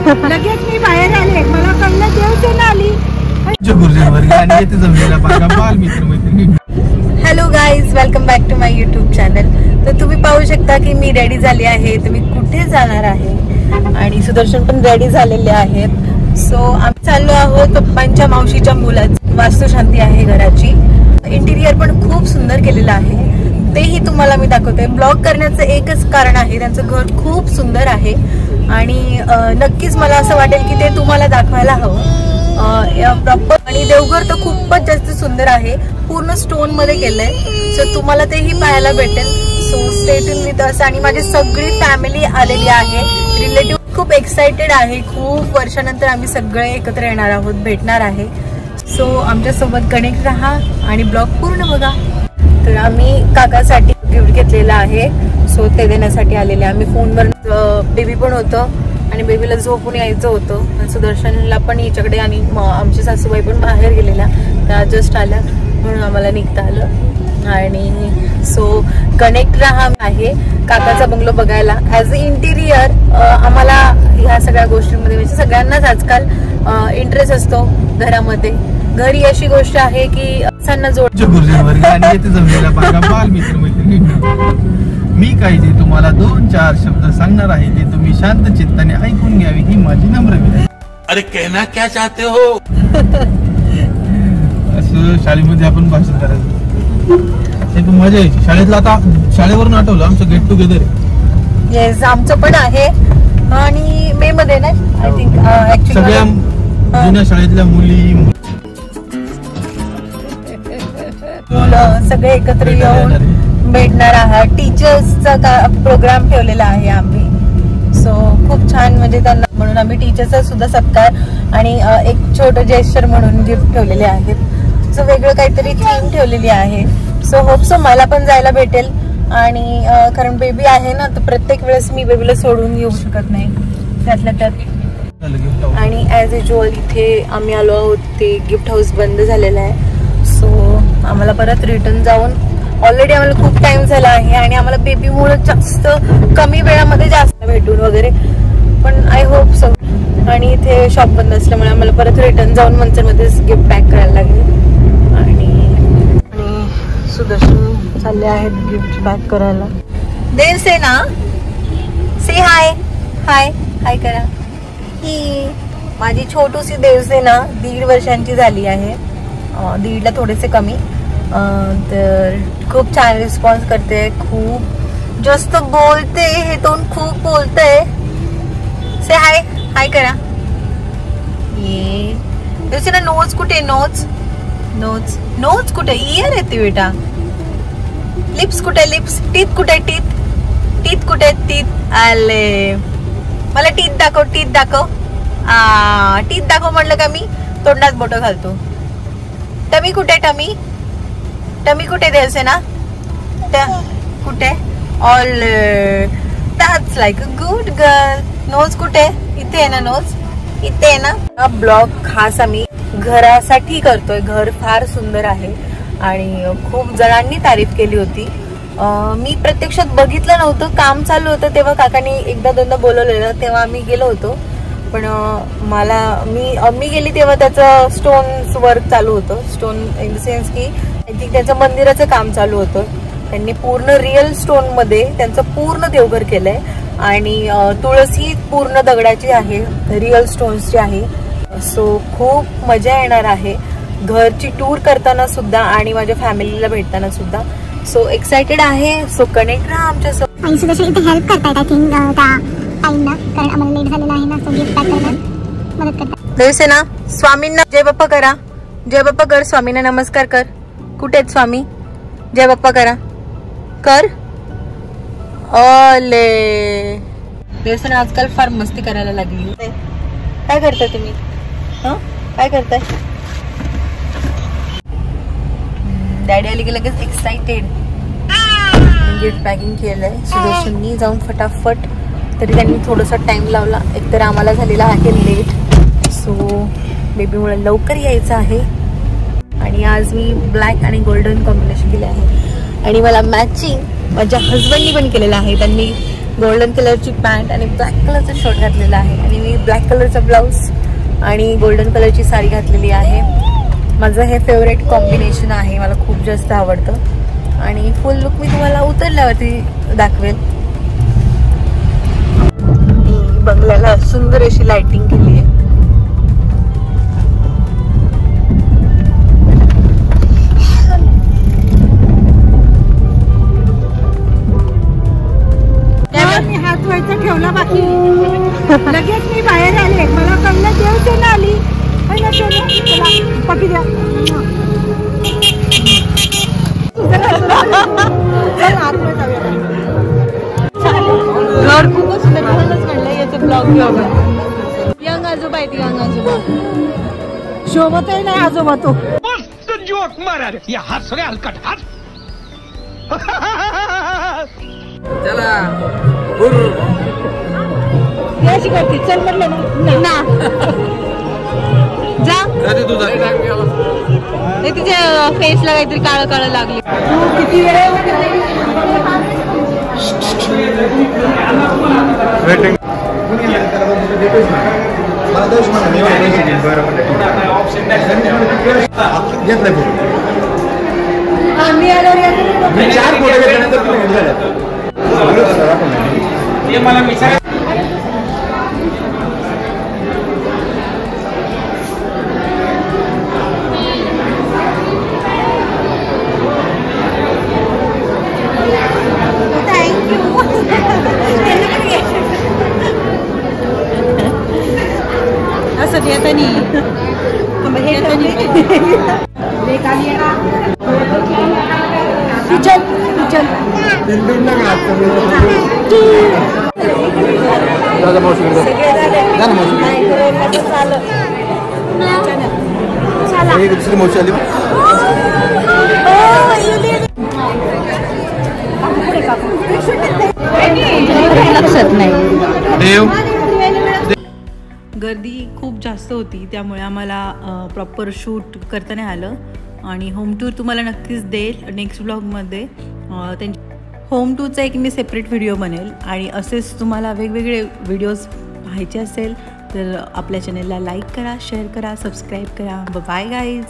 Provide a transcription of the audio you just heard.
लगेच मी बाहेर आले, मला कळलं देवसेना आली. Hello guys, welcome back to my YouTube channel. तर तुम्ही पाहू शकता की मी रेडी झाली आहे. तुम्ही कुठे जाणार आहे आणि सुदर्शन पण रेडी झालेले आहेत. सो आम्ही चाललो आहोत पप्पांच्या मावशीच्या मुलाची वास्तुशांती आहे घराची. इंटिरियर पण खूप सुंदर केलेलं आहे, तेही तुम्हाला मी दाखवते. ब्लॉग करण्याचं एकच कारण आहे, त्यांचं घर खूप सुंदर आहे आणि नक्कीच मला असं वाटेल की ते तुम्हाला दाखवायला हवं प्रॉपर. आणि देवघर तर खूपच जास्त सुंदर आहे, पूर्ण स्टोन मध्ये केलंय. सो तुम्हाला तेही पाहायला भेटेल. So stay tune with us. आणि माझी सगळी फॅमिली आलेली आहे, रिलेटिव्ह खूप एक्साइटेड आहे. खूप वर्षानंतर आम्ही सगळे एकत्र येणार आहोत, भेटणार आहे. सो आमच्या सोबत कनेक्ट राहा आणि ब्लॉग पूर्ण बघा. तर आम्ही काकासाठी गिफ्ट घेतलेला आहे, सो ते देण्यासाठी आलेले. आम्ही फोनवर बेबी पण होतं आणि बेबीला झोपून यायचं होतं. सुदर्शनला पण याच्याकडे आणि आमची सासूबाई पण बाहेर गेलेल्या, त्या जस्ट आल्या म्हणून आम्हाला निघता आलं. आणि सो कनेक्ट राहा आहे काकाचा बंगलो बघायला. ॲज अ इंटिरियर आम्हाला ह्या सगळ्या गोष्टींमध्ये म्हणजे सगळ्यांनाच आजकाल इंटरेस्ट असतो घरामध्ये. घरी अशी गोष्ट आहे की सणांना जोड. मी काही जे तुम्हाला 2-4 शब्द सांगणार आहे ते तुम्ही शांत चित्ताने ऐकून घ्यावी ही माझी नम्र विनंती. अरे कहना क्या चाहते हो? असं शाळेमध्ये आपण भाषण करायचं, मजा यायची शाळेतला. आता शाळेवरून आठवलं आमचं गेट टुगेदर. येस, आमचं पण आहे. आणि मे मध्ये ना आय थिंक सगळ्या जुन्या शाळेतल्या मुली मुलं सगळे एकत्र येऊन भेटणार आहात. टीचर्सचा प्रोग्राम ठेवलेला आहे आम्ही. सो खूप छान, म्हणजे त्यांना म्हणून आम्ही टीचर्सचा सुद्धा सत्कार आणि एक छोटं जेस्चर म्हणून गिफ्ट ठेवलेले आहेत. सो वेगळं काहीतरी थीम ठेवलेली आहे. सो होप सो मला पण जायला भेटेल. आणि कारण बेबी आहे ना, तर प्रत्येक वेळेस मी बेबीला सोडून येऊ शकत नाही त्यातल्या त्यात. आणि ॲज युज्युअल इथे आम्ही आलो आहोत, ते गिफ्ट हाऊस बंद झालेलं आहे. सो आम्हाला परत रिटर्न जाऊन ऑलरेडी आम्हाला खूप टाइम झाला आहे आणि आम्हाला बेबीमुळे जास्त कमी वेळामध्ये जास्त भेटून वगैरे, पण आय होप सो. आणि इथे शॉप बंद असल्यामुळे आम्हाला परत रिटर्न जाऊन मंचरमध्येच गिफ्ट पॅक करायला लागेल. आणि सुदर्शन चालले आहेत गिफ्ट पॅक करायला. देवसेना से हाय हाय हाय करा. ही माझी छोटूशी देवसेना 1.5 वर्षांची झाली आहे, 1.5ला थोडेसे कमी. तर खूप छान रिस्पॉन्स करते, खूप जास्त बोलते, हे तोंड खूप बोलते. से हाय हाय करा. ये देवसेना नोज कुठे? नोज नोज नोज कुठे? इयर येते बेटा. लिप्स कुठे? लिप्स. टीथ कुठे? टीथ टीथ कुठे? टीथ. आले, मला टीथ दाखव, टीथ दाखव. टीथ दाखव म्हणलं का मी तोंडात बोट घालतो. टमी कुठे? टमी टमी कुठे? देवसेना कुठे? All that's like a good girl. Nose कुठे? इथे आहे ना नोज, इथे आहे ना. हा ब्लॉग खास आम्ही घरासाठी करतोय. घर फार सुंदर आहे आणि खूप जणांनी तारीफ केली होती. मी प्रत्यक्षात बघितलं नव्हतं, काम चालू होतं तेव्हा काकांनी एकदा दोनदा बोलवलेलं, तेव्हा आम्ही गेलो होतो. पण मला मी गेली तेव्हा त्याचं स्टोन वर्क चालू होतं. स्टोन इन द सेन्स की आय थिंक त्याचं मंदिराचं काम चालू होतं. त्यांनी पूर्ण रिअल स्टोन मध्ये त्यांचं पूर्ण देवघर केलंय. आणि तुळशी पूर्ण दगडाची आहे, रिअल स्टोन्सची आहे. सो खूप मजा येणार आहे घरची टूर करताना सुद्धा आणि माझ्या फॅमिलीला भेटताना सुद्धा. सो एक्साइटेड आहे. सो कनेक्ट राहा आमच्या सोबत. आणि सुदर्शन इथे हेल्प करतायत आय थिंक त्या टाइमला, कारण आम्हाला लेट झालेला आहे ना, सो गिफ्ट पॅक करण्यात मदत करतात. देवसेना स्वामींना जय बाप्पा करा. जय बाप्पा कर. स्वामींना नमस्कार कर. कुठे आहेत स्वामी? जय बाप्पा करा कर. ओले, देवसेना आजकाल फार मस्ती करायला लागली. काय करताय तुम्ही? काय करताय? डॅडी आली की लगेच एक्साइटेड. गिफ्ट पॅकिंग केलंय सुदर्शननी जाऊन फटाफट. तरी त्यांनी थोडासा टाइम लावला, एकतर आम्हाला झालेला आहे लेट. सो बेबीमुळे लवकर यायचं आहे. आणि आज मी ब्लॅक आणि गोल्डन कॉम्बिनेशन केलं आहे आणि मला मॅचिंग माझ्या हजबंडनी पण केलेलं आहे. त्यांनी गोल्डन कलरची पॅन्ट आणि ब्लॅक कलरचा शर्ट घातलेला आहे आणि मी ब्लॅक कलरचा ब्लाऊज आणि गोल्डन कलरची साडी घातलेली आहे. माझं हे फेवरेट कॉम्बिनेशन आहे, मला खूप जास्त आवडतं आणि फुल लुक मी तुम्हाला उतरल्यावरती दाखवेल. बंगल्याला सुंदर अशी लाइटिंग केली आहे. मी हात धुवायचा ठेवला बाकी, लगेच मी बाहेर आले, मला कळलं देवसेना आली. पटी द्या घर खूपच सुंदर, म्हणूनच म्हणलं याचं ब्लॉग घेऊ. यंग आजोबा आहेत, यंग आजोबा. शोभतही नाही आजोबा तो. जोक मारा रे, या हात सगळे हलकट हात. चला याची करते, चल म्हटलं ना जा. तिच्या फेसला काहीतरी काळं काळं लागली. किती वेळ आम्ही आलो मला विचार. असं येतं नाही. चल चल दुसरी मोशी आली. लक्षात नाही. गर्दी खूप जास्त होती, त्यामुळे आम्हाला प्रॉपर शूट करता नाही आलं आणि होम टूर तुम्हाला नक्कीच देईल नेक्स्ट ब्लॉगमध्ये. त्यांची होम टूरचा एक मी सेपरेट व्हिडिओ बनेल आणि असेच तुम्हाला वेगवेगळे व्हिडिओज पाहायचे असेल तर आपल्या चॅनलला लाईक करा, शेअर करा, सबस्क्राईब करा. Bye guys.